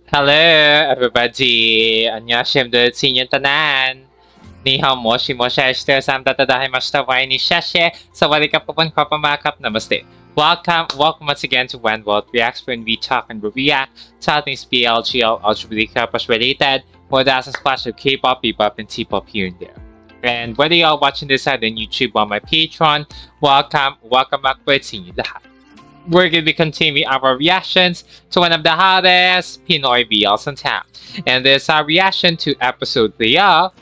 Hello, everybody. 안녕하세요, 신년 tanan. Ni hao mo, shimo shashite, samda tadahimashita, wai ni shashe, sawadee ka po kapamakap, namaste. Welcome once again to When World Reacts, when we talk and we react to all things BLGL, LGBT related, more than a splash of K-pop, B-pop, and T-pop here and there. And whether y'all watching this either on YouTube or my Patreon, welcome back po sa inyo lahat. We're going to be continuing our reactions to one of the hottest Pinoy BLs in town. And this is our reaction to episode 3 of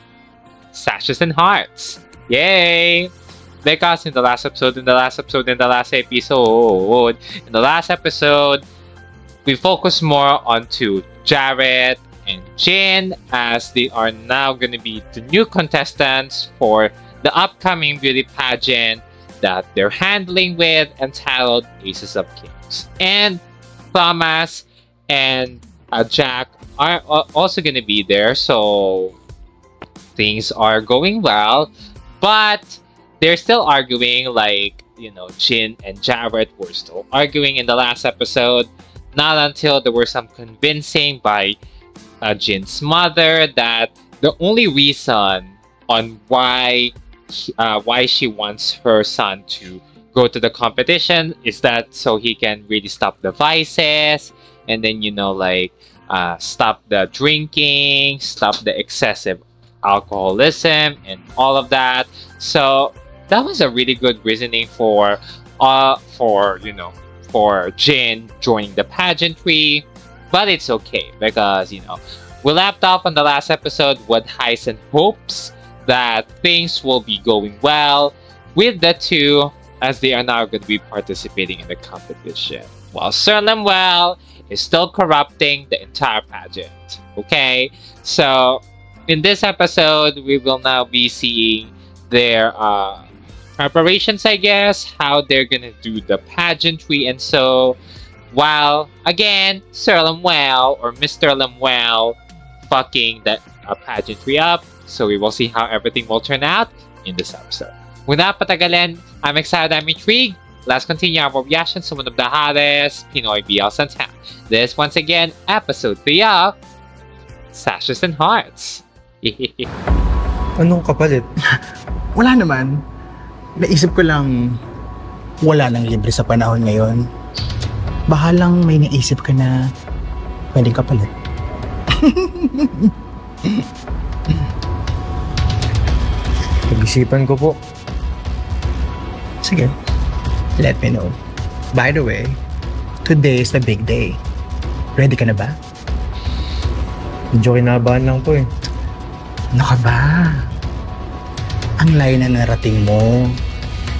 Sashes and Hearts. Yay! Because in the last episode, we focused more onto Jarrett and Jin, as they are now going to be the new contestants for the upcoming beauty pageant that they're handling with, entitled Aces of Kings. And Thomas and Jack are also going to be there, so things are going well. But they're still arguing, like, you know, Jin and Jarrett were still arguing in the last episode, not until there were some convincing by Jin's mother that the only reason on why she wants her son to go to the competition is that so he can really stop the vices, and then, you know, like, stop the drinking, stop the excessive alcoholism and all of that. So that was a really good reasoning for Jin joining the pageantry. But it's okay, because, you know, we left off on the last episode with highs and hopes that things will be going well with the two, as they are now going to be participating in the competition, while Sir Lemuel is still corrupting the entire pageant. Okay, so in this episode, we will now be seeing their preparations, I guess, how they're gonna do the pageantry, and so, while again Sir Lemuel or Mr. Lemuel fucking the pageantry up. So we will see how everything will turn out in this episode. Without patagalin, I'm excited, I'm intrigued. Let's continue our reactions to one of the hottest Pinoy BLs in town. This, once again, episode 3 of Sashes and Hearts. Anong kapalit? Wala naman. Naisip ko lang, wala nang libre sa panahon ngayon. Bahalang may naisip ka na pwedeng kapalit. Pag-isipan ko po. Sige, let me know. By the way, today is the big day. Ready ka na ba? Medyo kinabahan lang po eh. Ano ka ba? Ang layo na narating mo.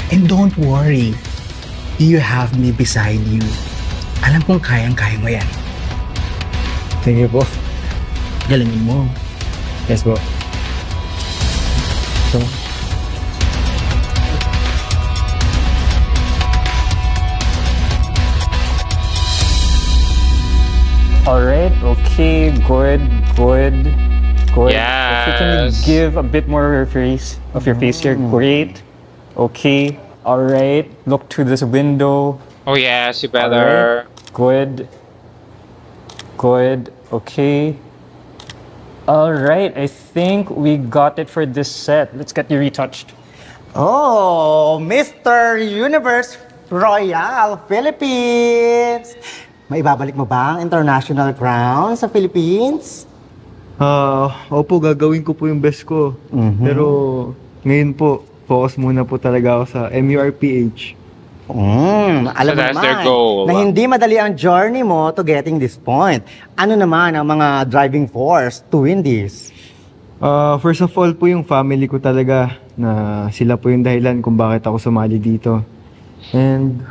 And don't worry, you have me beside you. Alam kong kayang-kaya mo yan. Thank you po. Galingin mo. Yes po. So, Alright, okay, good. Yes. Okay, can you give a bit more of your face here? Great. Okay. Alright. Look to this window. Oh yes, you better. Alright. Good. Okay. Alright, I think we got it for this set. Let's get you retouched. Oh, Mr. Universe Royal Philippines! Maibabalik mo ba ang international crown sa Philippines? opo, gagawin ko po yung best ko. Pero ngayon po, focus muna po talaga ako sa MURPH. Alam So mo that's their naman goal. na hindi madali ang journey mo to getting this point. Ano naman ang mga driving force to win this? First of all po yung family ko talaga, na sila po yung dahilan kung bakit ako sumali dito. And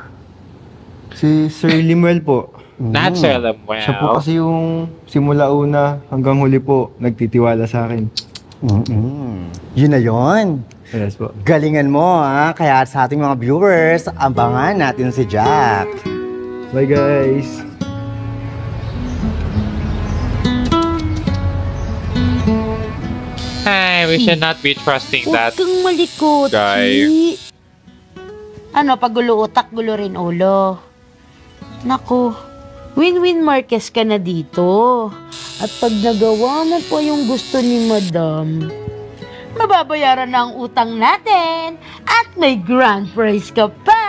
si Sir Lemuel po. Not Sir Lemuel. Siya po kasi yung simula una hanggang huli po nagtitiwala sa akin. Yun na yun. Yes po. Galingan mo, ha? Kaya sa ating mga viewers, abangan natin si Jack. Bye guys! Hey, we should not be trusting that Huwag kang malikot. guy. Ano, pag gulo utak, gulo rin ulo. Naku, Win-win Marquez ka na dito. At pag nagawa mo po yung gusto ni Madam, mababayaran na ang utang natin at may grand prize ka pa.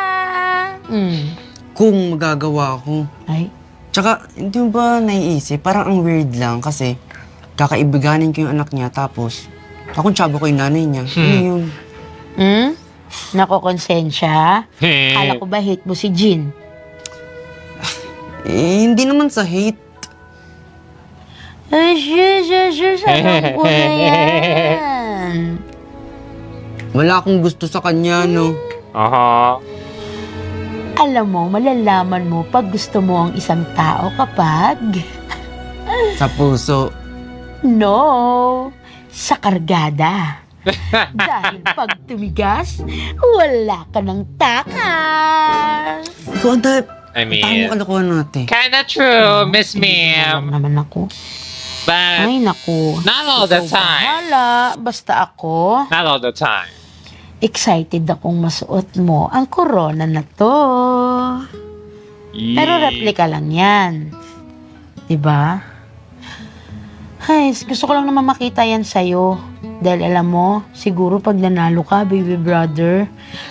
Kung magagawa ko. Ay, Tsaka, hindi mo ba naiisip? Parang ang weird lang kasi kakaibiganin ko yung anak niya tapos akong tsaba ko yung nanay niya. Ano yun? nakokonsensya? Kala ko ba hate mo si Jean? Hindi naman sa hate. Ay, shush, alam ko na yan. Wala akong gusto sa kanya, no? Aha. Alam mo, malalaman mo pag gusto mo ang isang tao kapag... Sa puso. No, sa kargada. Dahil pag tumigas, wala ka ng takas. Ikaw, ang I tayo mean, mo kalokohan natin. kinda true, Miss Alam Ma'am. naman ako. But Ay, naku. not all the Ikaw time. bahala. Basta ako, Not all the time. excited akong masuot mo ang corona na to. Pero replika lang yan. Diba? Ay, gusto ko lang naman makita yan sa'yo. Dahil alam mo, siguro pag nanalo ka, baby brother,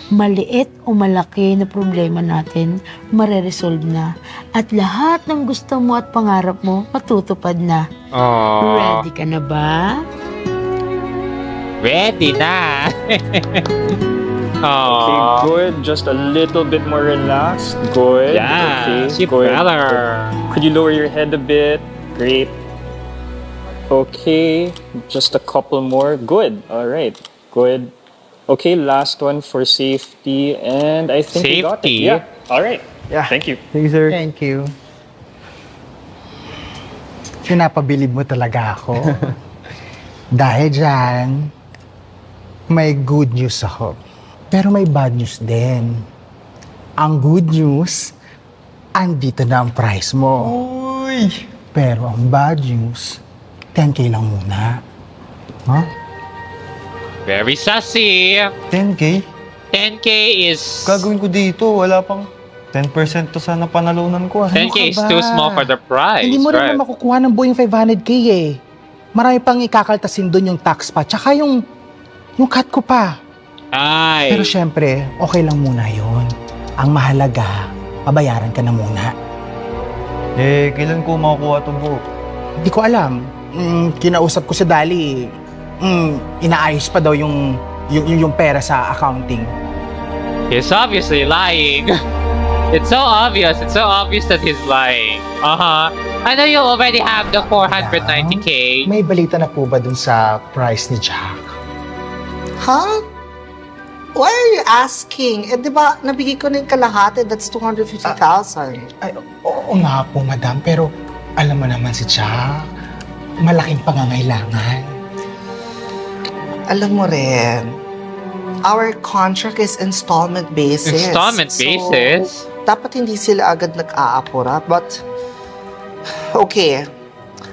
maliit o malaki na problema natin, mareresolve na. At lahat ng gusto mo at pangarap mo, matutupad na. Oh, Ready ka na ba? ready na. Okay, Oh, good. Just a little bit more relaxed. Good. yeah, Okay, she good. better. Could you lower your head a bit? Great. Okay, just a couple more. Good. All right. Good. Okay, last one for safety, and I think we got it. Safety? Yeah. All right. Yeah. Thank you. Thank you, sir. Thank you. Pinapabilib mo talaga ako. Dahil dyan, may good news ako. Pero may bad news din. Ang good news, andito na ang price mo. Uy! Pero ang bad news, 10K lang muna. Ha? Very sassy. 10K? 10K is Gagawin ko dito, wala pang 10% to sana panalunan ko. 10K is ba? too small for the price. Hindi mo rin right? na makukuha ng buong 500K eh. Marami pang ikakaltasin doon yung tax pa, tsaka yung cut ko pa. Ay. Pero syempre, okay lang muna yon. Ang mahalaga, pabayaran ka na muna. Eh, kailan ko makukuha itong buo? Hindi ko alam. Kinausap ko si Dali. Inaayos pa daw yung pera sa accounting. He's obviously lying. It's so obvious. It's so obvious that he's lying. I know you already have the 490K. May balita na po ba dun sa price ni Jack? Huh? Why are you asking? Eh, di ba, nabigay ko na yung kalahati, that's 250,000. Ay, oo nga po, madam. Pero alam mo naman si Jack, malaking pangangailangan. Alam mo rin, our contract is installment basis. Installment basis? So, dapat hindi sila agad nag-aapura. But, okay.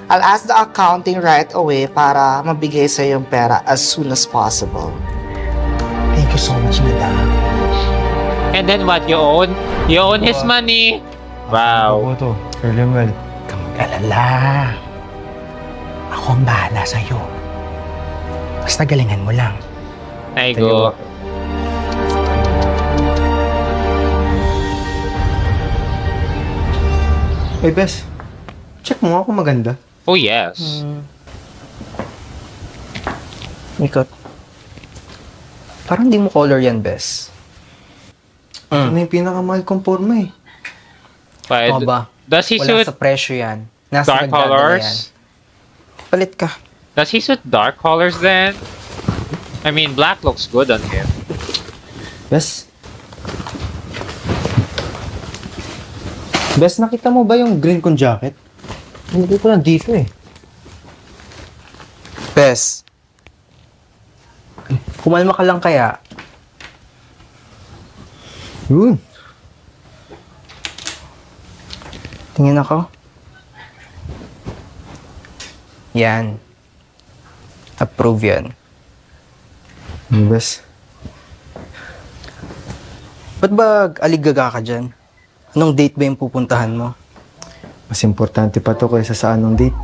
I'll ask the accounting right away para mabigay sa yung pera as soon as possible. Thank you so much, madam. And then what? You own? You own his money? Wow. Ako to, Sir Lemuel. Huwag kang mag-alala. Ako ang bahala sa'yo. Basta galingan mo lang. I go. Hey, Bes. Check mo nga kung maganda. Oh yes. Ikot. Parang di mo color yan, Bes. Ano yung pinakamahal kong forma eh. But Ano ba? does he Wala suit sa presyo yan. Nasa dark nagdadala yan. colors? Palit ka. Does he suit dark colors then? I mean, black looks good on him. Bes? Bes, nakita mo ba yung green kong jacket? Hindi ko lang dito eh. Bes. Kumalma ka lang kaya. Yun. Tingin ako. Yan. Approve yan. Bes. Ba't ba aligaga ka dyan? Anong date ba yung pupuntahan mo? Mas importante pa to kaysa sa anong date.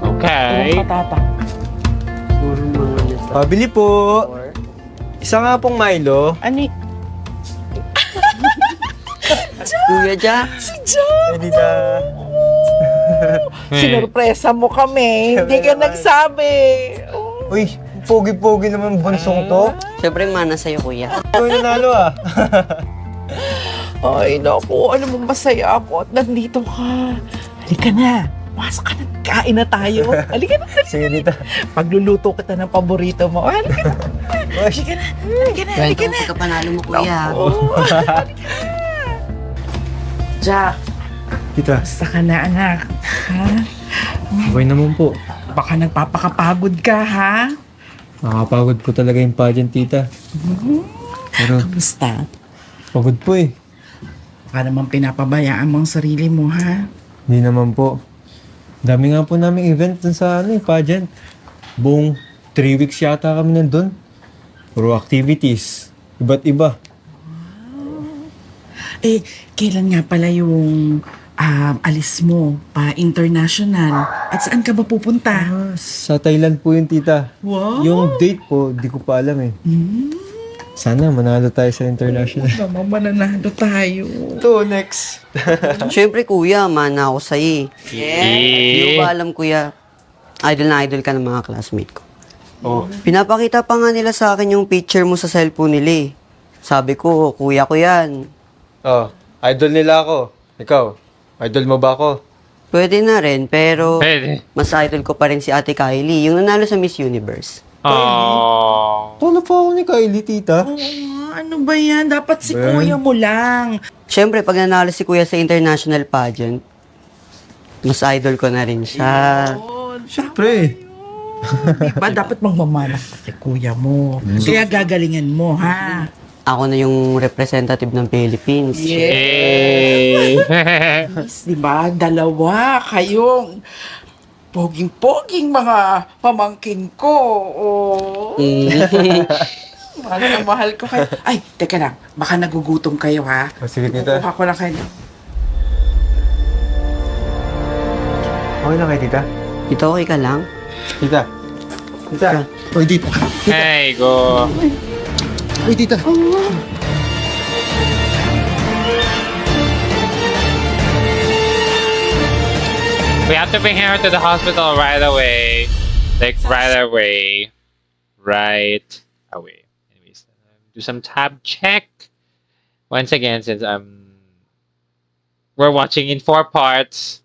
Okay. Pabili po. Isa nga pong Milo. Ano Kuya Jack. Ay, tita. Sinurpresa mo kami. Hindi ka nagsabi. Uy, pogi-pogi naman bunsong to. Siyempre, mana sa'yo, kuya. Ikaw yung nanalo ah. Ay, naku. Alam mo, masaya ako at nandito ka. Halika na. Pasok ka na. Kain na tayo. Halika na. Sige, tita. Pagluluto kita ng paborito mo. Halika na. Halika na. Halika na. Halika na. Pagkapanalo mo, kuya. Jack, Tita, basta ka na, anak. Ha? okay naman po. Baka nagpapakapagod ka, ha? Nakakapagod po talaga yung pageant, tita. Pero Kamusta? pagod po eh. Baka naman pinapabayaan mo ang sarili mo, ha? Hindi naman po. Dami nga po naming event dun sa pageant. Buong 3 weeks yata kami nandun. Puro activities. Iba't iba. Eh, kailan nga pala yung alis mo pa international? At saan ka ba pupunta? Sa Thailand po yun, tita. Wow! Yung date po, di ko pa alam eh. Sana manalo tayo sa international. Naman mananalo tayo. Ito, next. Siyempre, kuya, mana ako sa'yo. Hindi Yeah. ko ba alam, kuya? Idol na idol ka ng mga classmate ko. Oh. Pinapakita pa nga nila sa akin yung picture mo sa cellphone nila eh. Sabi ko, kuya ko yan. Oh, idol nila ako. Ikaw, idol mo ba ako? Pwede na rin, pero Pwede. mas idol ko pa rin si Ate Kylie, yung nanalo sa Miss Universe. Oh. Tolo po ako ni Kylie, tita. Ano ba yan? Dapat si kuya mo lang. Siyempre, pag nanalo si kuya sa international pageant, mas idol ko na rin siya. Siyempre. Diba? Dapat magmamana ka kay kuya mo. Kaya gagalingan mo, ha? Ako na yung representative ng Philippines. Hey. Diba? Dalawa kayong poging-poging mga pamangkin ko. Oh. Mahal na mahal ko kayo. Ay, teka lang. Baka nagugutom kayo, ha? Oh, sige, tita. Kukuha ko lang kayo. Okay lang kay tita. Ito, okay ka lang? Tita. Tita. Oy, tita. Hey, go. Oy, tita. We have to bring her to the hospital right away. Like, right away. Right away. Anyways, do some tab check. Once again, since we're watching in 4 parts.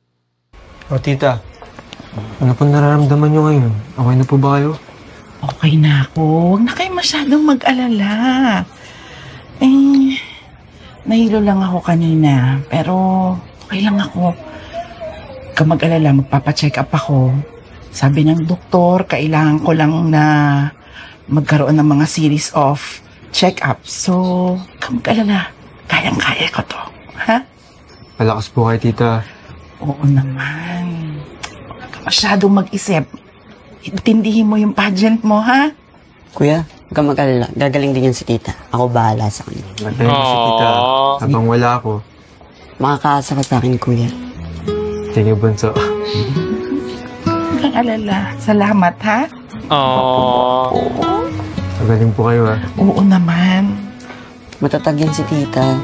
Oh, tita. Ano po nararamdaman nyo ngayon? Okay na po ba kayo? Okay na ako. Huwag na kayo masyadong mag-alala. Eh, nahilo lang ako kanina. Pero, okay lang ako. Huwag ka mag-alala, magpapacheck up ako. Sabi ng doktor, kailangan ko lang na magkaroon ng mga series of check-up. So, huwag ka mag-alala. Kayang-kaya ko to. Ha? Palakas po kay tita. Oo naman. Huwag ka masyadong mag-isip. Intindihin mo yung pageant mo, ha? Kuya, huwag ka mag-alala. Gagaling din yan si tita. Ako bahala sa kanya. Bantayan mo si tita. Aww. Habang wala ako. Makakaasa ka sa akin, kuya. Sige, bunso. Huwag kang alala. Salamat, ha? Aww. Magaling po kayo, ha? Oo naman. Matatag yan si tita.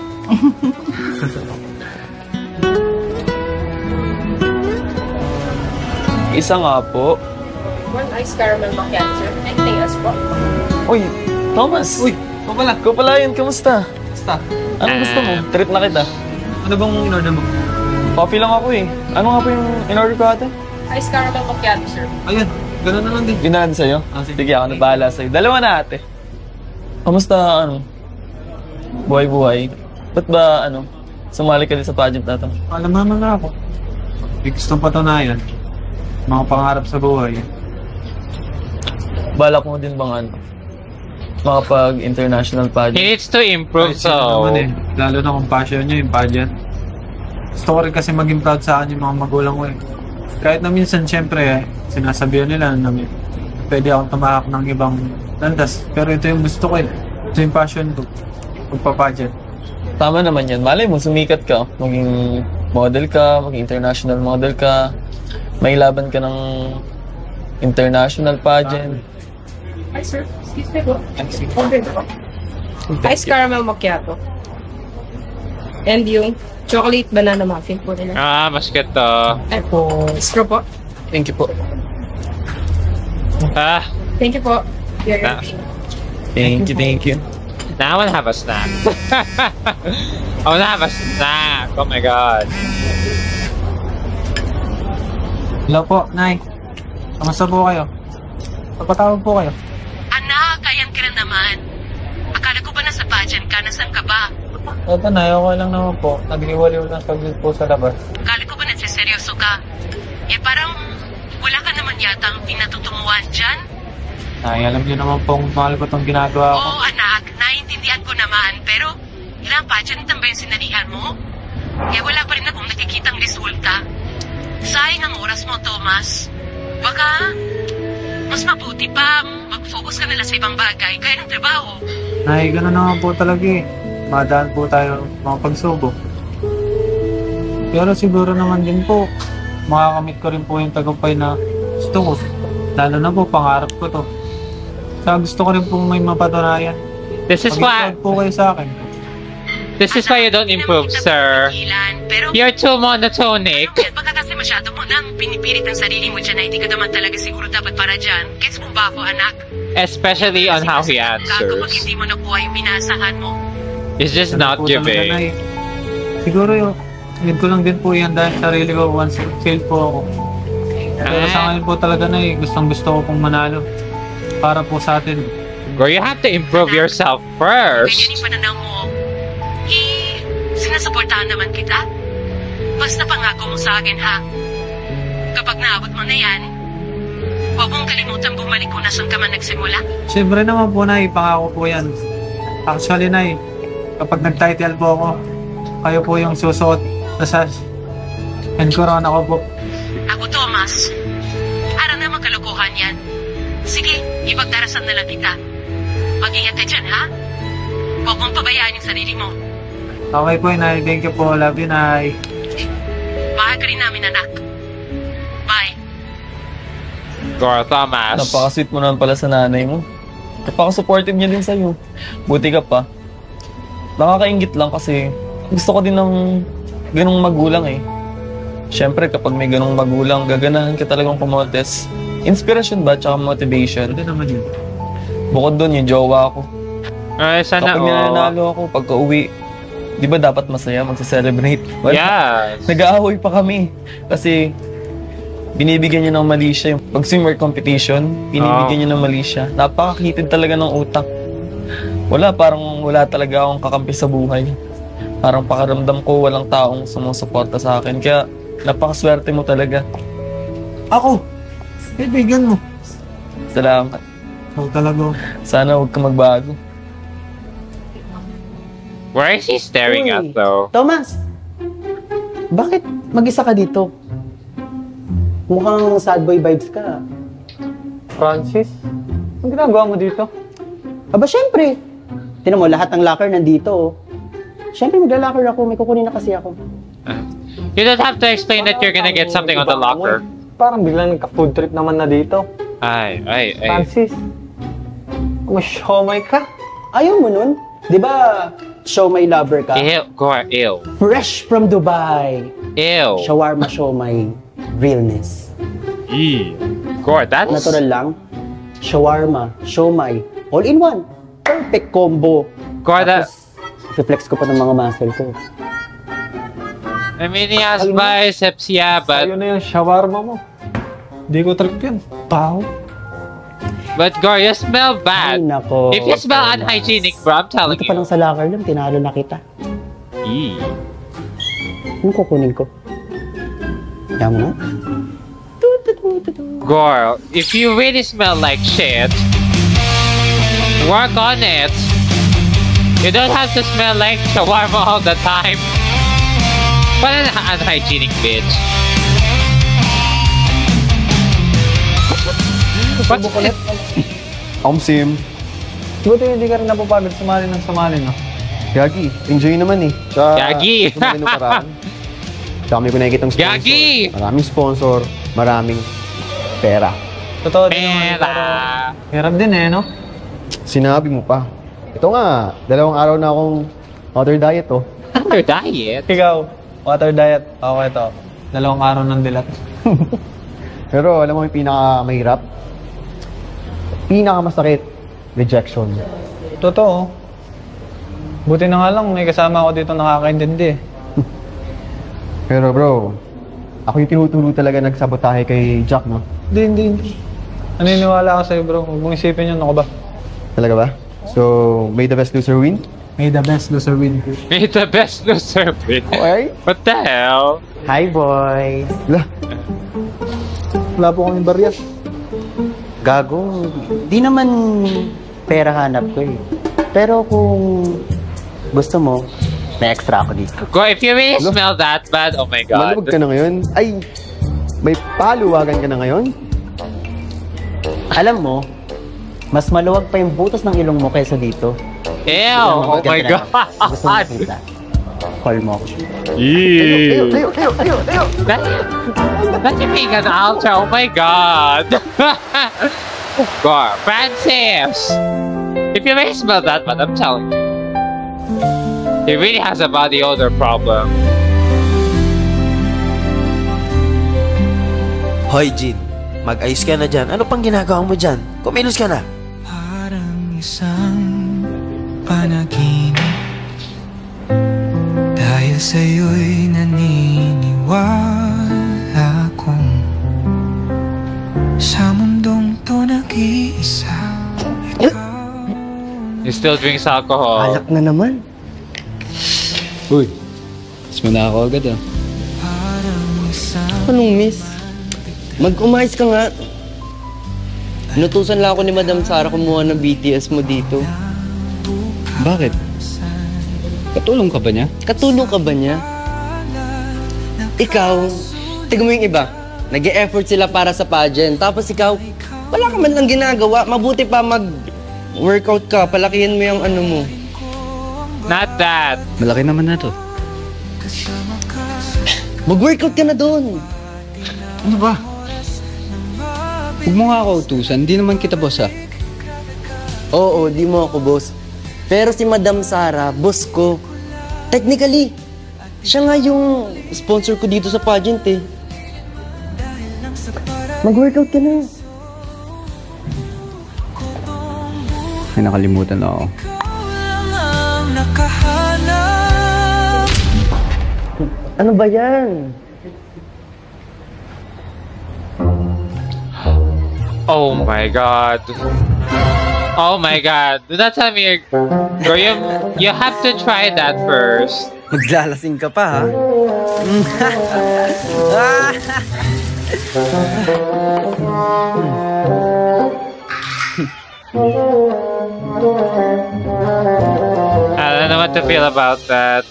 Isa nga po. One ice caramel macchiato, sir. Anything else po? Uy, Thomas! Uy, ko pala yun. Kamusta? Kamusta? Anong gusto mo? Treat na kita. Ano bang in-order mo? Coffee lang ako eh. Ano nga po yung in-order ko ate? Ice caramel macchiato, sir. Ayun, ganun na lang din. Yun na lang sa'yo? Sige, ako na bahala sa'yo. Dalawa na ate. Kamusta, buhay-buhay? Ba't ba, sumali ka din sa pageant na to? Alam naman na ako. May gustong patunayan. Mga pangarap sa buhay. Balak mo din bang makapag-international He pageant? needs to improve, Kahit sino so... naman eh. Lalo na kung passion nyo yung pageant. Gusto ko rin kasi maging proud sa akin yung mga magulang ko eh. Kahit na minsan, syempre, sinasabihan nila na pwede akong tumahak ng ibang landas. Pero ito yung gusto ko eh. Ito yung passion ko. Pagpa-pageant. Tama naman yan. Malay mo, sumikat ka. Maging model ka, maging international model ka. May laban ka ng international pageant. Hi, sir. Excuse me po. Order po. Ice caramel macchiato. And yung chocolate banana muffin po nila. Mas to. Ay po. Straw po. Thank you po. Thank you po. Thank you. Now I wanna have a snack. I wanna have a snack. Oh my god. Hello po, Nay. Kamusta po kayo? Pagpatawag po kayo. Anak, ayan ka na naman. Akala ko ba nasa pageant ka? Nasaan ka ba? Opo, Nay. Okay lang naman po. Nagliwaliw lang saglit po sa labas. Akala ko ba nagsiseryoso ka? Parang wala ka naman yata ang pinatutunguhan dyan. Nay, alam niyo naman pong mahal ko itong ginagawa ko. Oo, anak. Naiintindihan ko naman. Pero ilang pageant na ba yung sinalihan mo? Wala pa rin akong nakikitang resulta. Sayang ang oras mo, Thomas. Baka mas mabuti pa mag-focus ka nila sa ibang bagay kaya ng trabaho. Nay, gano'n naman po talaga eh. Madaan po tayo mga pagsubok. Pero siguro naman din po, makakamit ko rin po yung tagumpay na gusto ko. Lalo na po, pangarap ko to. Saka gusto ko rin po may mapatunayan. This is why po kayo sa akin. This is why you don't improve, sir. You're too monotonic. Baka kasi masyado mo nang pinipilit ang sarili mo dyan na hindi ka naman talaga siguro dapat para dyan. Gets mo ba ako, anak? Especially on how he Kapag answers. hindi mo nakuha yung minasahan mo. He's just not giving. Siguro yun ko lang din po yan dahil sarili ko once fail po ako. Pero sa ngayon po talaga na gustong gusto ko pong manalo. Para po sa atin. Girl, you have to improve yourself first. Ganyan yung pananaw mo. Sinasuportahan naman kita. Basta pangako mo sa akin, ha? Kapag naabot mo na yan, huwag mong kalimutan bumalik kung nasan ka man nagsimula. Siyempre naman po, Nay. Pangako po yan. Actually, Nay, kapag nag-title po ako, kayo po yung susuot na sash. And corona ko po. Ako, Thomas. Araw na magkalokohan yan. Sige, ipagdarasan na lang kita. Mag-ingat ka dyan, ha? Huwag mong pabayaan yung sarili mo. Okay po, Nay. Thank you po. Love you, Nay. Mahal ka rin namin, anak. Bye. Girl, Thomas. Napaka-sweet mo naman pala sa nanay mo. Napaka-supportive niya din sa'yo. Buti ka pa. Nakakaingit lang kasi gusto ko din ng ganong magulang eh. Siyempre, kapag may ganong magulang, gaganahan ka talagang kumontes. Inspiration ba, tsaka motivation? Ito naman yun. Bukod doon, yung jowa ko. Ay, sana Kapag nananalo ako, pagka-uwi, di ba dapat masaya, magsa-celebrate? Well, yes. Nag-aaway pa kami. Kasi, binibigyan niya ng mali siya. Yung pag-swimwear competition, binibigyan niya ng mali siya. Napakakitid talaga ng utak. Parang wala talaga akong kakampi sa buhay. Parang pakaramdam ko, walang taong sumusuporta sa akin. Kaya, napakaswerte mo talaga. Ako! Kaibigan mo. Salamat. Ako talaga. Sana huwag ka magbago. Where is he staring at, though? Thomas! Bakit mag-isa ka dito? Mukhang sad boy vibes ka. Francis? Ang ginagawa mo dito? Aba, syempre. Tinan mo, lahat ng locker nandito. Syempre, magla-locker ako. May kukunin na kasi ako. You don't have to explain that you're gonna get something on the locker. Parang biglang nagka-food trip naman na dito. Ay. Francis, siomay ka? Ayaw mo nun? Di ba, siomay lover ka? Ew. Fresh from Dubai. Ew. Shawarma siomay. Realness. Ew. God, that's... Natural lang. Shawarma, siomay. All in one. Perfect combo. God, that... Reflex ko pa ng mga muscle ko. I mean, he has biceps, yeah, but... Ayun na yung shawarma mo. Hindi ko trip yan. Tao. But, girl, you smell bad. Ay, nako. If you smell unhygienic, bro, I'm telling Dito pa lang sa locker lang, tinalo na kita. Eee. Anong kukunin ko? Yan mo? Girl, if you really smell like shit, work on it. You don't have to smell like shawarma all the time. What an unhygienic bitch. What's Sim. Buti hindi ka rin napapagod sumali ng sumali, no? Gagi, enjoy naman eh. Tsaka, Gagi! Ganun parang. Tsaka may nakikitang sponsor. Gagi! Maraming sponsor, maraming pera. Totoo din naman. Pero hirap din eh, no? Sinabi mo pa. Ito nga, 2 araw na akong water diet oh. Water diet? Ikaw, water diet. Ako ito. 2 araw ng dilat. Pero alam mo yung pinakamahirap? Pinakamasakit, rejection. Totoo. Buti na nga lang, may kasama ako dito nakakaintindi. Pero bro, ako yung tinuturo talaga nagsabotahe kay Jack, no? Hindi. Naniniwala ako sa'yo, bro. Huwag mong isipin yun, ako ba? Talaga ba? So, may the best loser win? May the best loser win. May the best loser win. Okay. What the hell? Hi, boys. Wala po kaming barya. Gago, di naman pera hanap ko eh. Pero kung gusto mo, may extra ako dito. Go, if you really smell that bad, oh my God. Maluwag ka na ngayon? Ay, may paluwagan ka na ngayon? Alam mo, mas maluwag pa yung butas ng ilong mo kaysa dito. Ew! Oh my God! Gusto mo makita? Call mo ako. Ew! Layo! That's being an ultra, oh my God! God, Francis! If you really smell that bad, I'm telling you. He really has a body odor problem. Hoy, Jin. Mag-ayos ka na dyan. Ano pang ginagawa mo dyan? Kumilos ka na. Parang isang panaginip dahil sa'yo'y naniniwala kong sa mundong to nag-iisa. He still drinks alcohol. Alak na naman. Uy, miss mo na ako agad ah. Anong miss? Mag-umayos ka nga. Inutusan lang ako ni Madam Sara kumuha ng BTS mo dito. Bakit? Katulong ka ba niya? Katulong ka ba niya? Ikaw, tignan mo yung iba. Nag-e-effort sila para sa pageant. Tapos ikaw, wala ka man lang ginagawa. Mabuti pa mag-workout ka. Palakihin mo yung ano mo. Not that. Malaki naman na to. Mag-workout ka na doon. Ano ba? Huwag mo nga ako utusan. Di naman kita boss ah. Oo, di mo ako boss. Pero si Madam Sara, boss ko. Technically, siya nga yung sponsor ko dito sa pageant eh. Mag-workout ka na. May nakalimutan na ako. Ano ba yan? Oh my God. Oh my God. Do not tell me Bro, you have to try that first. Maglalasing ka pa, ha? I don't know what to feel about that.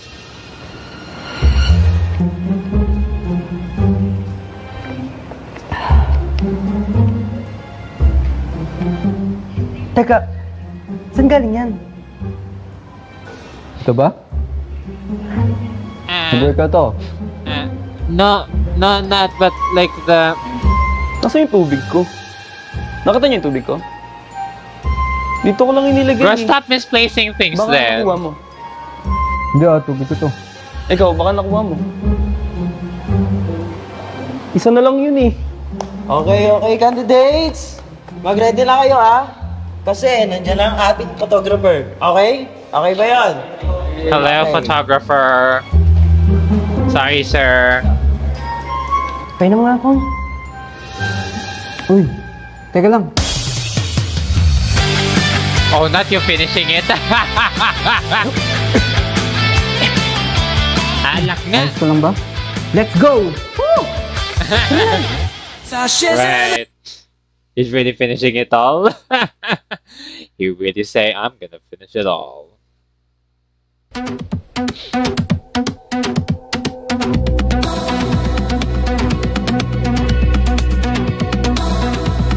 Teka, saan galing yan? Ito ba? Nag-workout to. No, not, but like the... Nasaan yung tubig ko? Nakita niyo yung tubig ko? Dito ko lang inilagay. Bro, stop misplacing things baka then. nakuha mo. Hindi tubig ko to. Ikaw, baka nakuha mo. Isa na lang yun eh. Okay, candidates! Mag-ready na kayo, ha? Kasi nandiyan ang ating photographer. Okay? Okay ba yan? Hello, Okay. photographer. Sorry, sir. Kaya naman ako. Uy, teka lang. Oh, not you finishing it. Alak nga. Ayos ko lang ba? Let's go! Right. He's really finishing it all. He really say, I'm gonna finish it all.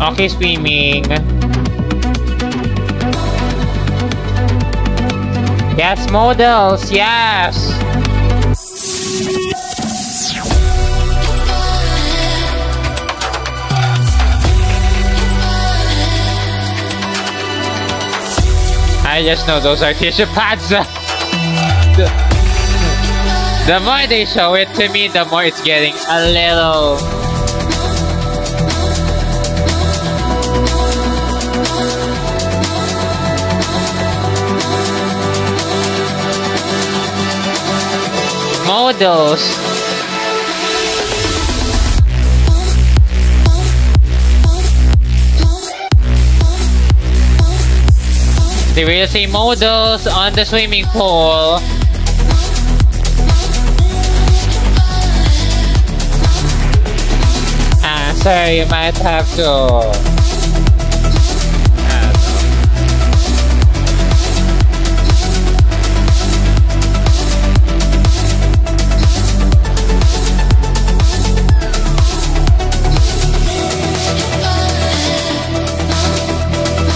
Okay, swimming. Yes, models, yes! I just know those are tissue pads. The more they show it to me, the more it's getting a little... Models. They will see models on the swimming pool. Sir, you might have to...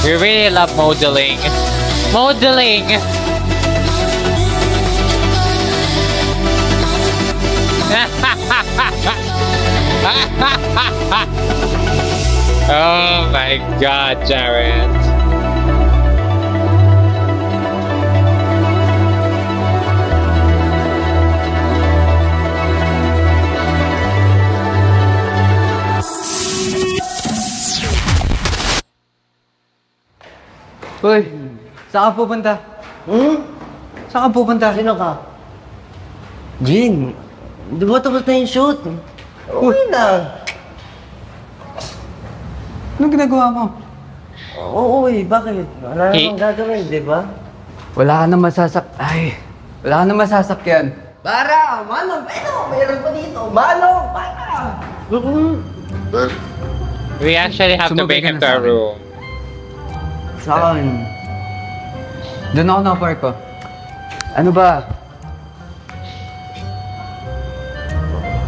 We really love modeling. Modeling! Oh my god, Jared. Uy, saan ka pupunta? Saan ka pupunta? Sino ka? Jin, di ba tapos na yung shoot? Uy na. Anong ginagawa mo? Oo, bakit? Wala namang gagawin, di ba? Wala ka na wala ka na masasakyan. Para! Manong! Mayroon pa dito! Manong! Para! We actually have to bring him to our room. Saan? Doon ako nakapark ko. Ano ba?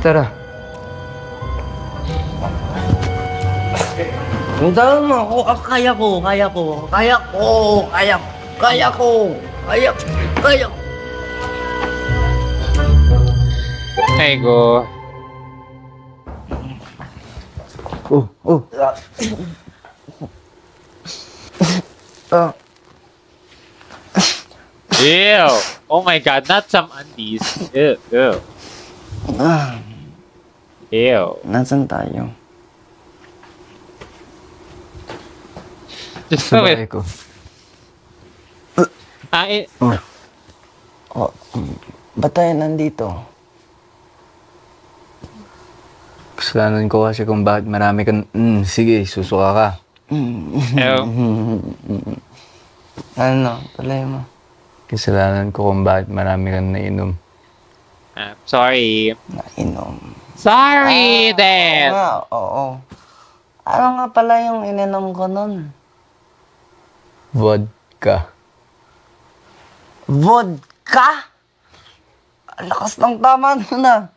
Tara. Hintayin mo ako. Kaya ko. There you go. Ew! Oh my god, not some undies. Ew. Ew. Nasaan tayo? Just throw it. Ba't tayo nandito? Kasalanan ko kasi kung bakit marami kang... sige, susuka ka. Ano? Talay mo. Kasalanan ko kung bakit marami kang nainom. Sorry. Nainom. Sorry, then. Oo. Ano nga pala yung ininom ko nun? Vodka. Vodka? Lakas ng tama nun ah.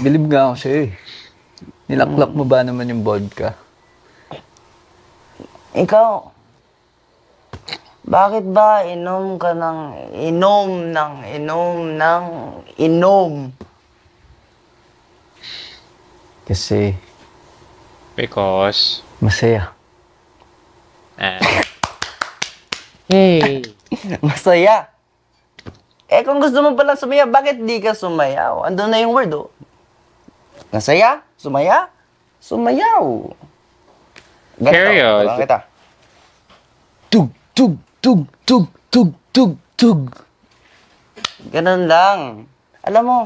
Bilib nga ako sa'yo eh. Nilaklak mo ba naman yung vodka? Ikaw, bakit ba inom? Kasi... Because... Masaya. Hey! Masaya? Eh kung gusto mo pala sumaya, bakit di ka sumayaw? Andun na yung word oh. Nasaya? Sumaya? Sumayaw. Ganito, Period. parang kita. Tug, tug, tug, tug, tug, tug, tug. Ganun lang. Alam mo,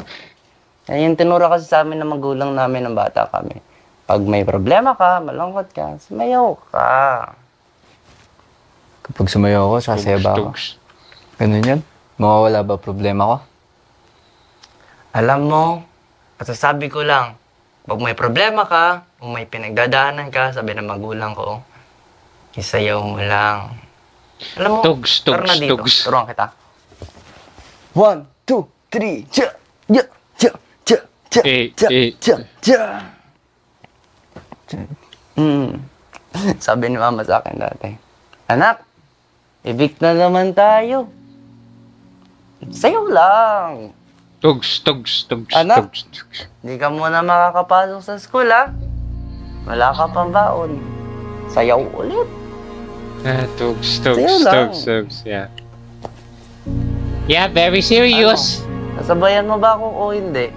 yan yung tinuro kasi sa amin ng magulang namin ng bata kami. Pag may problema ka, malungkot ka, sumayaw ka. Kapag sumayaw ako, sasaya ba ako? Ganun yan? Mawawala ba problema ko? Alam mo, masasabi ko lang, pag may problema ka, kung may pinagdadaanan ka, sabi ng magulang ko, isayaw mo lang. Alam mo, tara na dito, turuan kita. 1, 2, 3, cha, ya, cha, cha, cha, cha, cha, cha. Sabi ni mama sa akin dati, anak, evict na naman tayo. Sayaw lang. Tugs. Anak, hindi ka muna makakapasok sa school, ha? Wala ka pang baon. Sayaw ulit. Tugs. Sayaw lang. Yeah. Yeah, very serious. Nasabayan mo ba ako o hindi?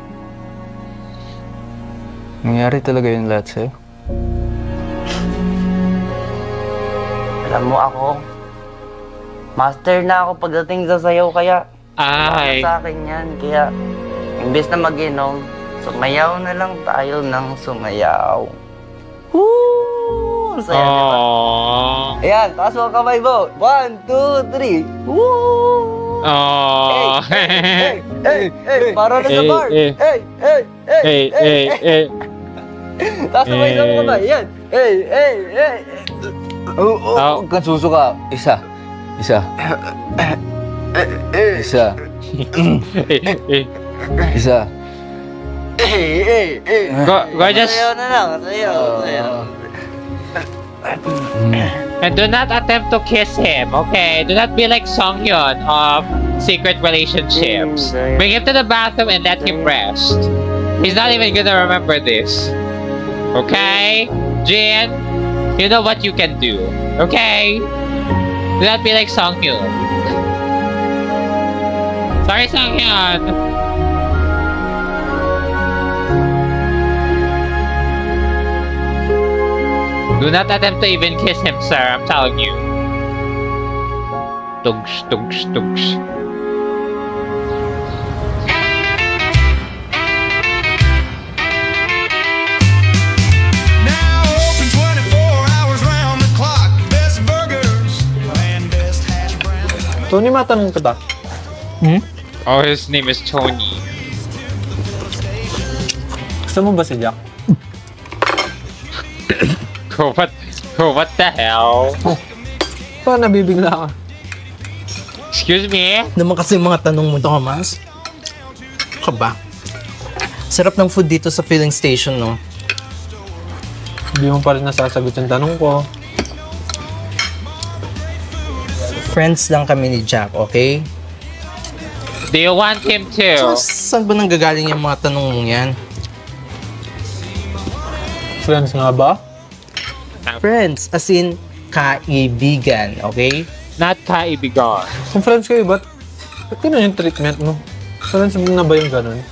Nangyari talaga yun lahat sa'yo? Alam mo ako, master na ako pagdating sa sayaw, kaya Ay. sa akin yan. Kaya, imbes na mag-inom, sumayaw na lang tayo ng sumayaw. Woo! Saya, diba? Ayan, taas mo ang kamay mo. 1, 2, 3. Woo! Oh. Hey! Para na sa bar! Hey! Taas mo isang kamay. Yan! Hey! Huwag kang susuka. Isa. Gorgeous. Sayaw na lang. Sayaw. And do not attempt to kiss him, okay? Do not be like Songhyun of Secret Relationships. Bring him to the bathroom and let him rest. He's not even gonna remember this. Okay? Jin, you know what you can do, okay? Do not be like Songhyun. Sorry, Songhyun. Do not attempt to even kiss him, sir. I'm telling you. Tugs. Tony, matanong kita. Oh, his name is Tony. Gusto mo ba si Jack? What the hell? Parang nabibigla ka. Excuse me? Naman kasi mga tanong mo, Thomas. Ka ba? Sarap ng food dito sa filling station, no? Hindi mo pa rin nasasagot yung tanong ko. Friends lang kami ni Jack, okay? Do you want him to? So, saan ba nanggagaling yung mga tanong mong yan? Friends nga ba? Friends, as in, kaibigan, okay? Not kaibigan. Kung friends kayo, ba't ganun yung treatment mo? Friends na ba yung ganun?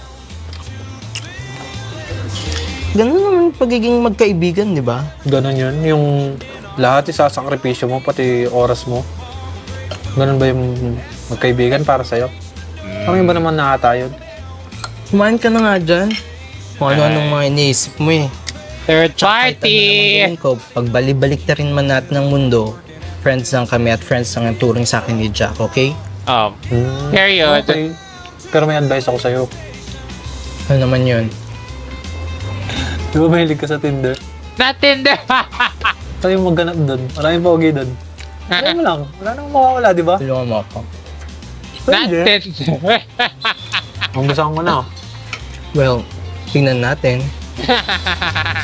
Ganun naman pagiging magkaibigan, di ba? Ganun yun. Yung lahat isasakripisyo mo, pati oras mo. Ganun ba yung magkaibigan para sa'yo? Kami ba naman nakata yun? Kumain ka na nga dyan. Kung ano-anong mga iniisip mo eh. Third party! Ko, pag balik-balik na rin man natin ng mundo, friends lang kami at friends lang ang turing sa akin ni Jack, okay? Period. Okay. Pero may advice ako sa'yo. Ano naman yun? Di ba mahilig ka sa Tinder? Not Tinder! Tayo magganap doon. Maraming pogi doon. Wala mo lang. Wala nang mawawala, di ba? Tulungan mo ako. Not Tinder! Ang gusto mo na. Well, tingnan natin.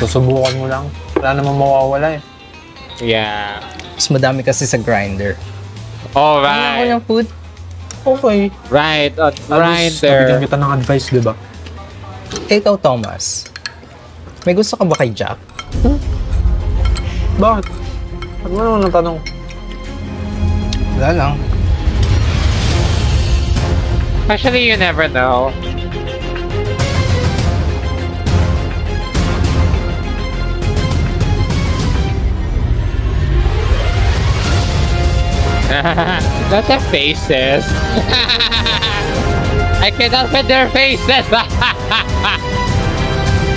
Susubukan mo lang. Wala namang mawawala eh. Yeah. Mas madami kasi sa Grindr. Alright. Ano ako yung food? Okay. Right, on Grindr. Nabigyan kita ng advice, di ba? Ikaw, Thomas. May gusto ka ba kay Jack? Bakit? Ba't mo naman natanong? Wala lang. Actually, you never know. Not their faces. I cannot with their faces.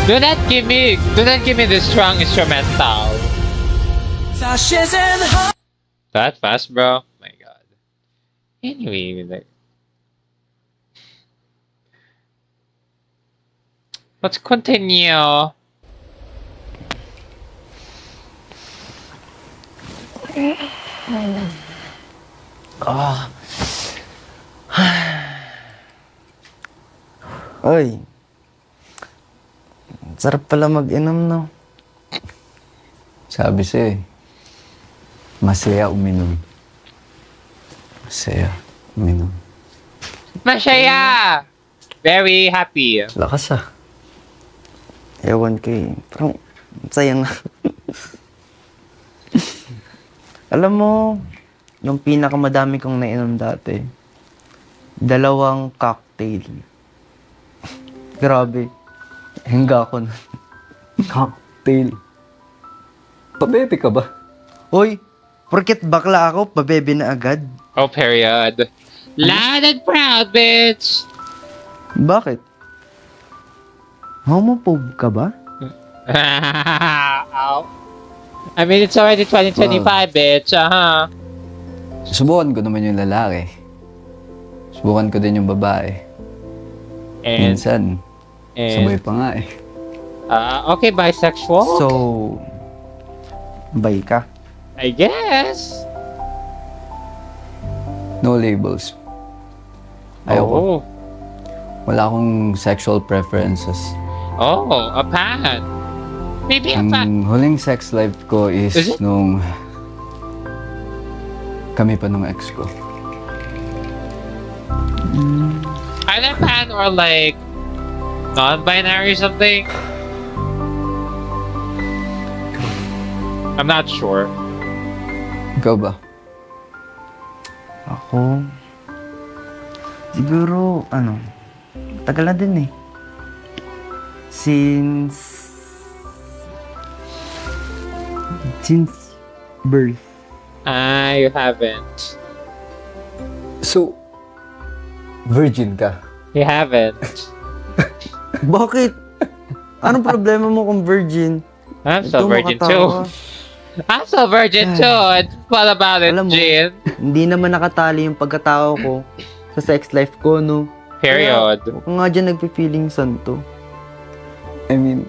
Do not give me the strong instrumental. That fast, bro. My God. Anyway, like, let's continue. Oy. Sarap pala mag-inom, no? Sabi sa'yo eh. Masaya uminom. Masaya. Uminom. Masaya! Very happy. Lakas ah. Ewan ko eh. Parang sayang na. Alam mo, yung pinakamadami kong nainom dati, 2 cocktail. Grabe. Hingga ako na. Cocktail? Pabebe ka ba? Hoy, porket bakla ako, pabebe na agad. Oh, period. Loud and proud, bitch! Bakit? Homophobe ka ba? Ow. I mean, it's already 2025, bitch. Subukan ko naman yung lalaki. Subukan ko din yung babae. And, Minsan, sabay pa nga eh. Okay, bisexual? So, bi ka? I guess. No labels. Ayoko. Wala akong sexual preferences. Oh, a pan. Maybe a pan. Ang huling sex life ko is nung kami pa nung ex ko. Either pan or like non-binary something. I'm not sure. Ikaw ba? Ako? Siguro, tagal na din eh. Since birth. You haven't. So, virgin ka? You haven't. Bakit? Anong problema mo kung virgin? I'm so virgin too. I'm so virgin too. What about it, Jin? Hindi naman nakatali yung pagkatao ko sa sex life ko, no? Period. Kaya, nga dyan nagpi-feeling santo. I mean,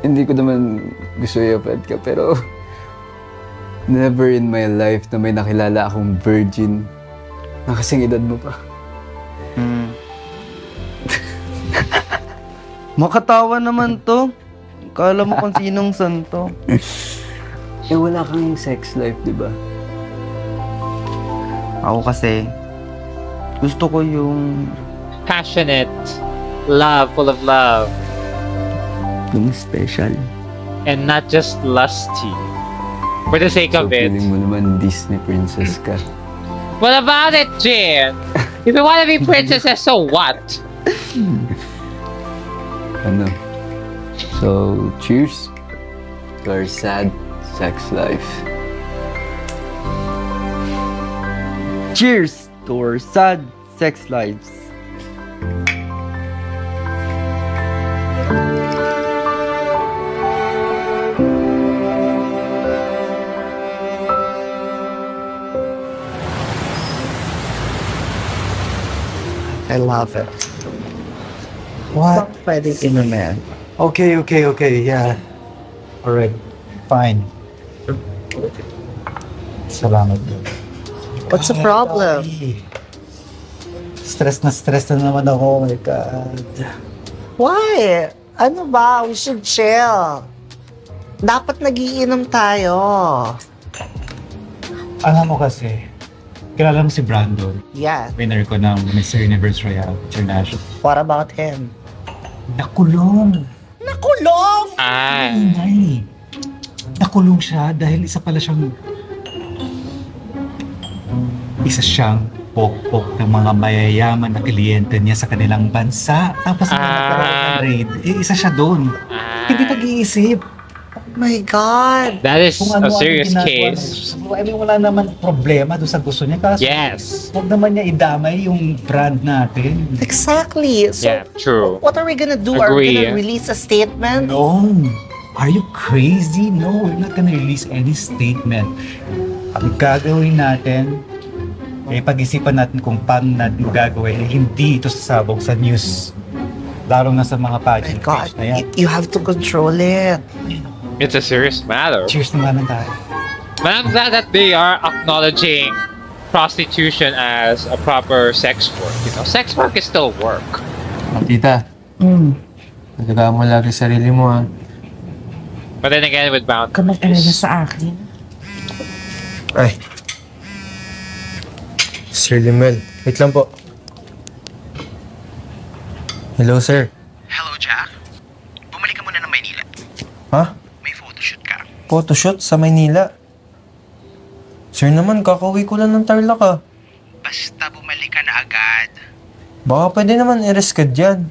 hindi ko naman gusto i-offend ka, pero never in my life na may nakilala akong virgin na kasing edad mo pa. Makatawa naman to. Kala mo kung sinong santo. Wala kang sex life, di ba? Ako kasi, gusto ko yung passionate love, full of love. Yung special. And not just lusty. For the sake of it. So, feeling mo naman Disney princess ka. What about it, Jin? If you want to be princesses, so what? So, cheers to our sad sex life. Cheers to our sad sex lives. I love it. What? Pwede inumin. Okay, yeah. Alright, fine. Salamat. What's the problem? Stress na naman ako, oh my God. Why? Ano ba? We should chill. Dapat nagiinom tayo. Alam mo kasi, kilala mo si Brandon. Yes. Winner ko ng Mr. Universe Royale International. What about him? Nakulong! Nakulong? Ay! Nakulong siya dahil isa siyang pokpok ng mga mayayaman na kliyente niya sa kanilang bansa. Tapos nagkaroon ng raid. Isa siya doon. Hindi nag-iisip. Oh my God! That is a serious case. I mean, wala naman problema doon sa gusto niya. Kaso, yes. Huwag naman niya idamay yung brand natin. Exactly. So, yeah, true. What are we gonna do? Agree. Are we gonna release a statement? No. Are you crazy? No, we're not gonna release any statement. Ang gagawin natin, pag-isipan natin kung paano natin gagawin, hindi ito sasabog sa news. Lalo na sa mga pageant page na yan. You have to control it. It's a serious matter. Cheers naman tayo. But I'm glad that they are acknowledging prostitution as a proper sex work. You know, sex work is still work. Tita, talaga mo lagi sarili mo, ha? But then again, with Ka boundaries. mag-alala sa akin. Ay. Sir Limel, wait lang po. Hello, sir. Hello, Jack. Bumalik ka muna ng Maynila. Ha? May photoshoot ka. Photoshoot sa Maynila? Sir naman, kakauwi ko lang ng Tarlac ah. Basta bumalik ka na agad. Baka pwede naman i-resched yan.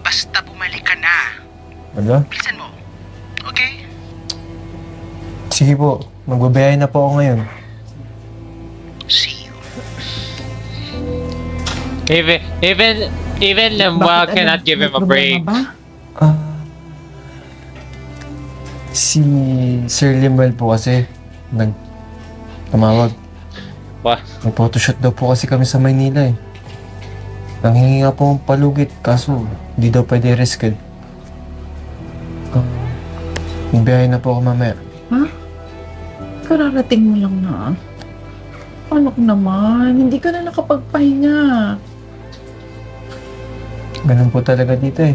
Basta bumalik ka na. Wala? Bilisan mo. Okay? Sige po, magbabayay na po ako ngayon. See you. Even Lemuel cannot give him a break. Si Sir Limel po kasi tumawag. May photoshoot daw po kasi kami sa Maynila eh. Nanghingi nga po ang palugit kaso hindi daw pwede resched. Magbiyahe na po ako mamaya. Ha? Kararating mo lang na. Anak naman, hindi ka na nakapagpahinga. Ganun po talaga dito eh.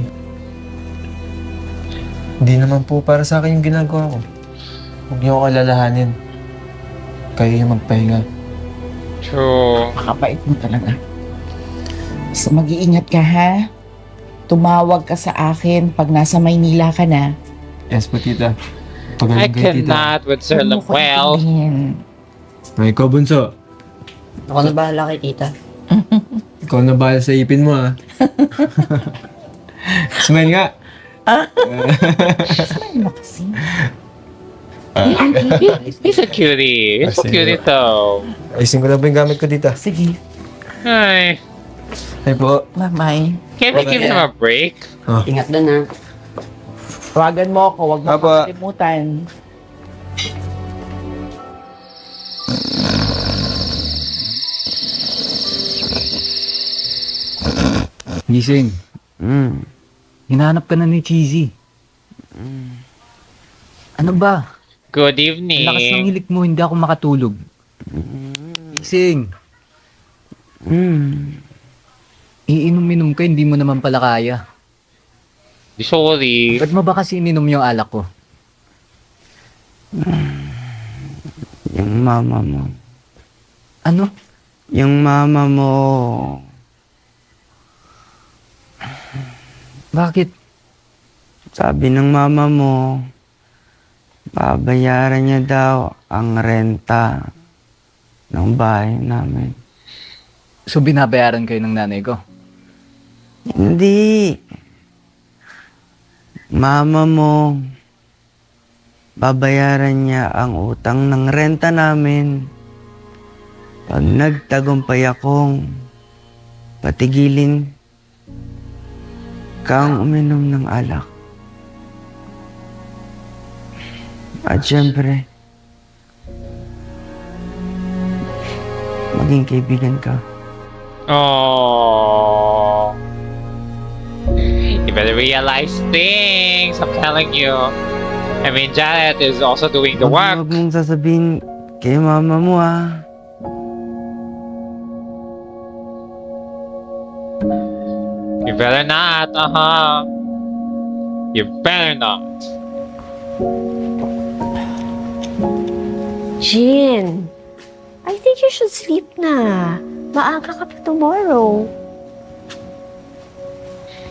Hindi naman po para sa akin yung ginagawa ko. Huwag niyo ako alalahanin. Kayo yung magpahinga. True. Makapait mo talaga. So mag-iingat ka ha. Tumawag ka sa akin pag nasa Maynila ka na. Yes po, tita. I Pagaling kayo, tita. cannot with Sir Lemuel. Ay, ikaw, bunso. Ako na bahala kay tita. Ikaw na bahala sa ipin mo, ha? Smile nga. Smile mo kasi. He's a cutie. He's a cutie though. Ayusin ko na ba yung gamit ko dito? Sige. Ay. Ay po. Bye-bye. Can't we give him a break? Ingat doon ha. Tawagan mo ako, huwag mo makalimutan. Gising. Hinahanap ka na ni Cheesy. Ano ba? Good Ang lakas ng evening. hilik mo, hindi ako makatulog. Gising. Iinom-inom ka, hindi mo naman pala kaya. Sorry. Ba't mo ba kasi ininom yung alak ko? Yung mama mo. Ano? Yung mama mo. Bakit? Sabi ng mama mo, babayaran niya daw ang renta ng bahay namin. So binabayaran kayo ng nanay ko? Hindi. Mama mo, babayaran niya ang utang ng renta namin. Pag nagtagumpay akong patigilin kang uminom ng alak. At syempre, maging kaibigan ka. Oh. You better realize things. I'm telling you. I mean, Janet is also doing the work. Huwag mong sasabihin kay mama mo ah. You better not. You better not. Jin, I think you should sleep na. Maaga ka pa tomorrow.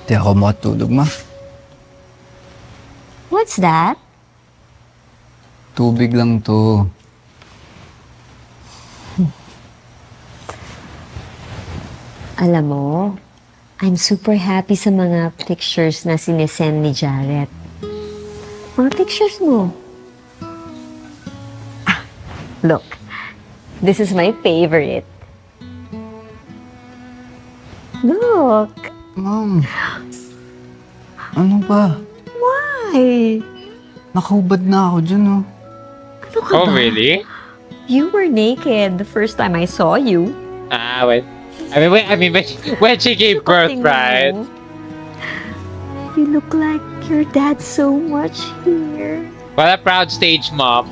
Hindi ako makatulog, ma. What's that? Tubig lang to. Alam mo, I'm super happy sa mga pictures na sinesend ni Jared. Mga pictures mo. Look, this is my favorite. Look. Mom. Ano ba? Why? Nakahubad na ako dyan, oh. Ano ka Oh, ba? really? You were naked the first time I saw you. When she gave birth, right? You look like your dad so much here. What a proud stage mom.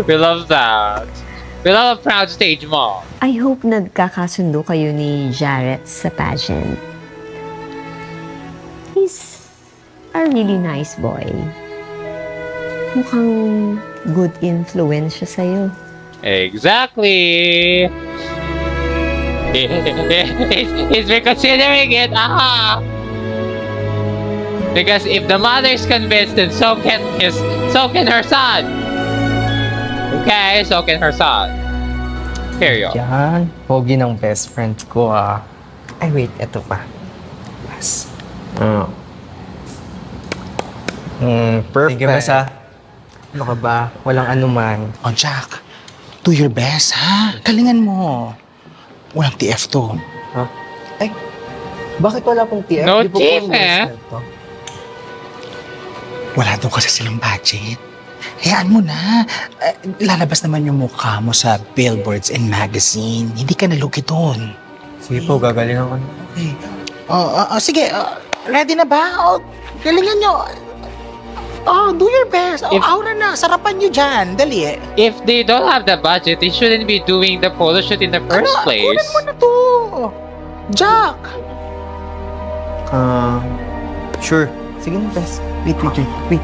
We love that. We love a proud stage mom. I hope nagkakasundo kayo ni Jarrett sa pageant. He's a really nice boy. Mukhang good influence siya sa'yo. Exactly. He's reconsidering it. Because if the mother is convinced, then so can her son. Okay, so can her son. Here you go. Yan, pogi ng best friend ko Ay wait, eto pa. Yes. Perfect. Sige, bes, ha? Ano ka ba? Walang anuman. Oh, Jack. Do your best, ha? Galingan mo. Walang TF to. Ha? Ay, bakit wala pong TF? No Di po TF, po eh. to? Wala daw kasi silang budget. Hayaan mo na. Lalabas naman yung mukha mo sa billboards and magazine. Hindi ka nalugi doon. Sige po, gagalingan ko. Okay. Sige. Ready na ba? Galingan nyo. Do your best. Aura na. Sarapan nyo dyan. Dali eh. If they don't have the budget, they shouldn't be doing the photo shoot in the first place. Kunan mo na to. Jack. Sure. Sige na, best. Wait.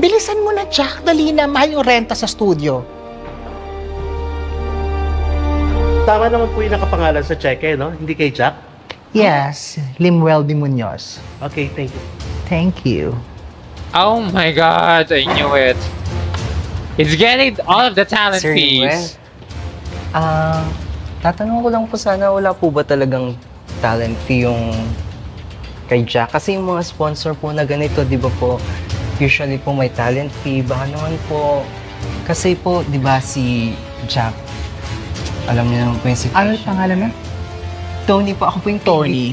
Bilisan mo na, Jack. Dali na. Mahal yung renta sa studio. Tama naman po yung nakapangalan sa cheque, no? Hindi kay Jack? Yes. Limuel de Munoz. Okay, thank you. Thank you. Oh my god, I knew it. It's getting all of the talent Sir fees. Tatanong ko lang po sana, wala po ba talagang talent fee yung kay Jack? Kasi yung mga sponsor po na ganito, di ba po, usually po may talent fee. Baka naman po, kasi po, di ba si Jack, alam niyo naman po yung situation. Ano yung pangalan na? Tony po, ako po yung Tony.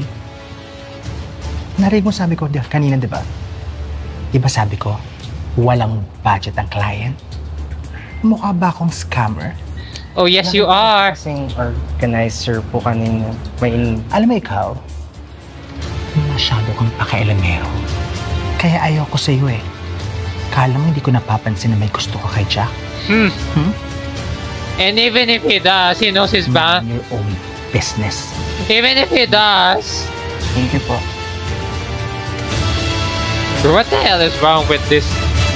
Narinig mo sabi ko kanina, di ba? Di ba sabi ko, walang budget ang client? Mukha ba akong scammer? Oh, yes, you are. Kasing organizer po kanina. Alam mo ikaw, masyado kang pakialamero. Kaya ayoko sa'yo eh. Kala mo hindi ko napapansin na may gusto ka kay Jack? And even if he does, he knows his bound. Your own business. Even if he does. Thank you po. What the hell is wrong with this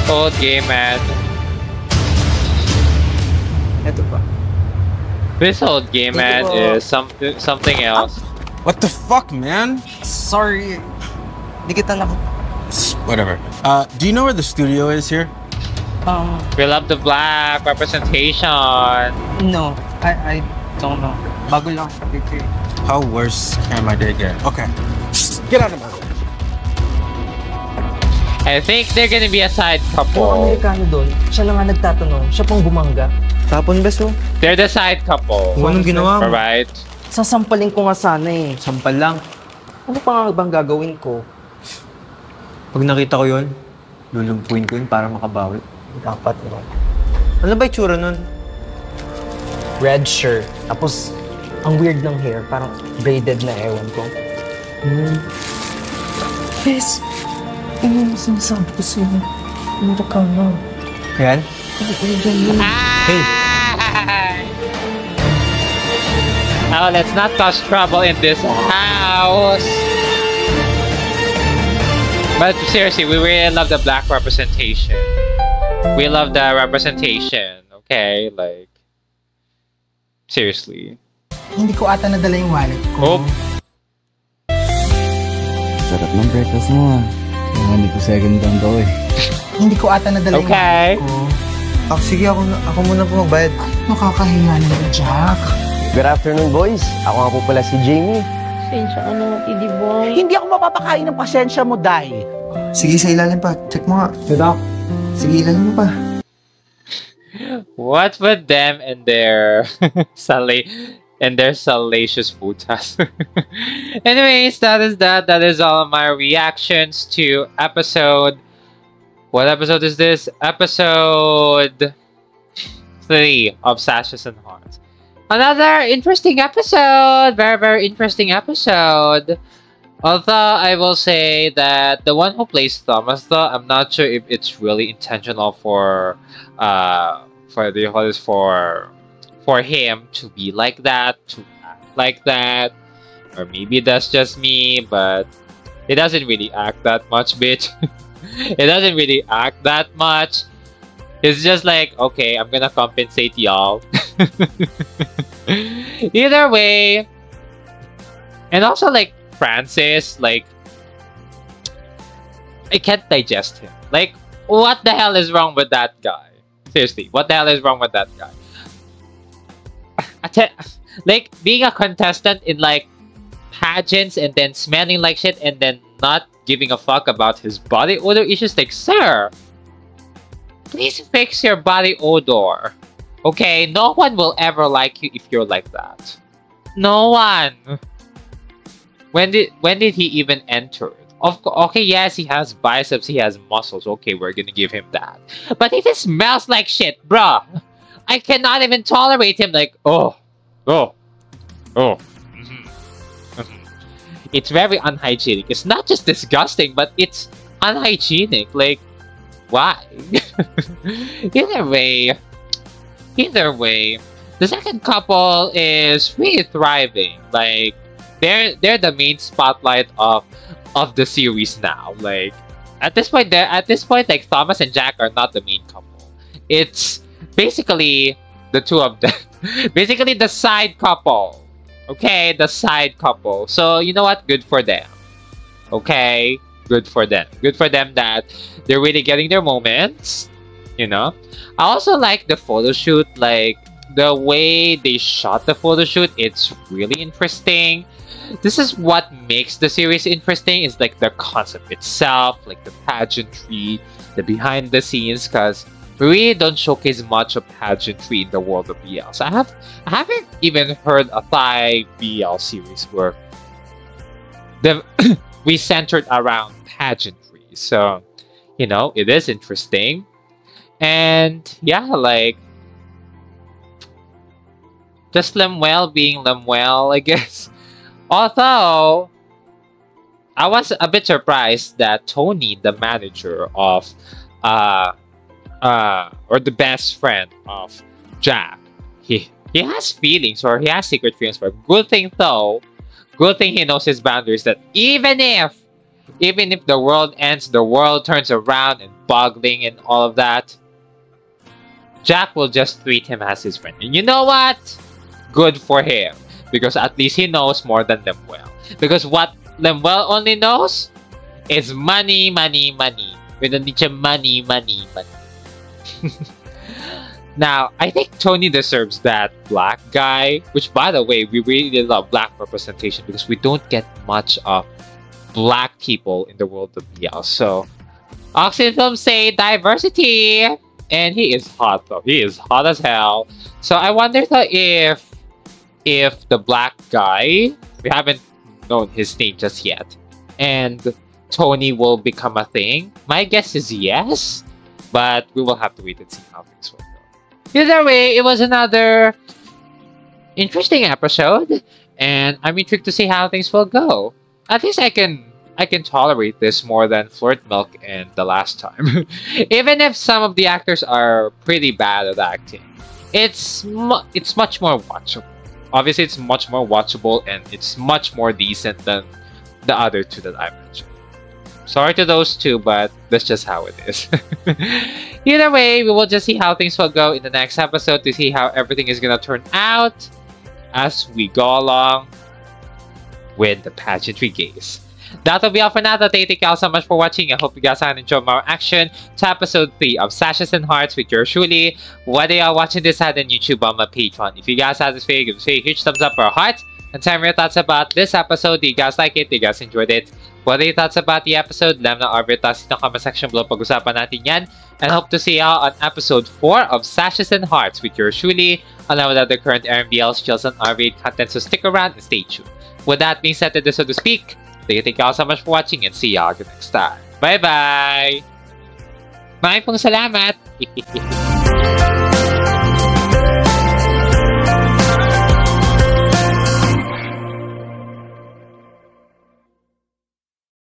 old gay man? Ito pa. This old gay man is something else. What the fuck, man? Sorry. Di kita na. Whatever. Do you know where the studio is here? We love the black representation. No, I don't know. Bago lang. How worse can my day get? Okay. Get out of my way. I think they're gonna be a side Yung couple. Amerikano doon, siya lang nga nagtatanong. Siya pong bumangga. Tapon beso. They're the side couple. Anong ginawa mo? Alright. Sasampalin ko nga sana eh. Sampal lang. Ano pa nga bang gagawin ko? Pag nakita ko yun, lulumpuin ko yun para makabawi. Dapat naman. Ano ba itsura nun? Red shirt. Tapos, ang weird ng hair. Parang braided na ewan ko. Yes! Ano yung sinasabi ko sa'yo? Ano ka na? Yan? Hey! Oh, let's not cause trouble in this house. But seriously, we really love the black representation. We love the representation, okay? Like, seriously. Hindi ko ata nadala yung wallet ko. Oh. Sarap ng breakfast mo hindi ko second down daw eh. Hindi ko ata nadala yung wallet ko. Sige, ako muna po magbayad. Nakakahiya naman, Jack. Good afternoon, boys. Ako nga po pala si Jamie. Pasensya ka na, Kiddy Boy. Hindi ako mapapakain ng pasensya mo, Day. Sige, sa ilalim pa. Check mo nga. Sige, ilalim mo pa. What with them and their salacious putas? Anyways, that is that. That is all of my reactions to episode. What episode is this? Episode 3 of Sashes and Hearts. Another interesting episode. Very, very interesting episode. Although I will say that the one who plays Thomas, though, I'm not sure if it's really intentional for him to be like that, to act like that, or maybe that's just me, but it doesn't really act that much, bitch. It doesn't really act that much. He's just like, okay, I'm gonna compensate y'all. Either way. And also, like, Francis, like, I can't digest him. Like, what the hell is wrong with that guy? Seriously, what the hell is wrong with that guy? Like, being a contestant in, like, pageants and then smelling like shit and then not giving a fuck about his body odor issues. Like, sir, please fix your body odor. Okay, no one will ever like you if you're like that. No one. When did he even enter? Okay, yes, he has biceps, he has muscles. Okay, we're gonna give him that. But if he smells like shit, bruh, I cannot even tolerate him. Like, oh. It's very unhygienic. It's not just disgusting, but it's unhygienic. Like, why? Either way, the second couple is really thriving. Like, they're the main spotlight of the series now. Like, at this point, like, Thomas and Jack are not the main couple. It's basically the two of them. Basically the side couple. Okay, the side couple. So, you know what? Good for them. Okay? Good for them. Good for them that they're really getting their moments. You know? I also like the photo shoot. Like, the way they shot the photo shoot, it's really interesting. This is what makes the series interesting, is like the concept itself, like the pageantry, the behind the scenes, because we really don't showcase much of pageantry in the world of BL. So I haven't even heard a Thai BL series where we centered around pageantry. So, you know, it is interesting. And yeah, like, just Lemuel being Lemuel, I guess. Although, I was a bit surprised that Tony, the manager of, or the best friend of Jack, he has feelings, or he has secret feelings for him. Good thing he knows his boundaries, that even if the world ends, the world turns around and boggling and all of that, Jack will just treat him as his friend. And you know what? Good for him. Because at least he knows more than Lemuel. Because what Lemuel only knows is money, money, money. We don't need your money, money, money. Now, I think Tony deserves that black guy. Which, by the way, we really love black representation because we don't get much of black people in the world of BL. So, Oxygen Films say diversity. And he is hot though. He is hot as hell. So I wonder if the black guy, we haven't known his name just yet, and Tony will become a thing. My guess is yes, but we will have to wait and see how things will go. Either way, it was another interesting episode, and I'm intrigued to see how things will go. At least I can tolerate this more than Flirt Milk and the last time. Even if some of the actors are pretty bad at acting, it's much more watchable. Obviously, it's much more watchable and it's much more decent than the other two that I mentioned. Sorry to those two, but that's just how it is. Either way, we will just see how things will go in the next episode to see how everything is gonna turn out as we go along with the pageantry gaze. That'll be all for now. Thank you all so much for watching. I hope you guys have enjoyed my reaction to episode 3 of Sashes and Hearts with yours truly. Whether you are watching this on YouTube or my Patreon. If you guys have this video, give us a huge thumbs up or a heart. And tell me your thoughts about this episode. Do you guys like it? Do you guys enjoyed it? What are your thoughts about the episode? Let me know your thoughts in the comment section below. Pag-usapan natin yan. And hope to see y'all on episode 4 of Sashes and Hearts with yours truly, along with other current RMBL skills and R-rated content. So stick around and stay tuned. With that being said, so to speak, thank you all so much for watching and see y'all next time. Bye-bye! Maraming pong salamat!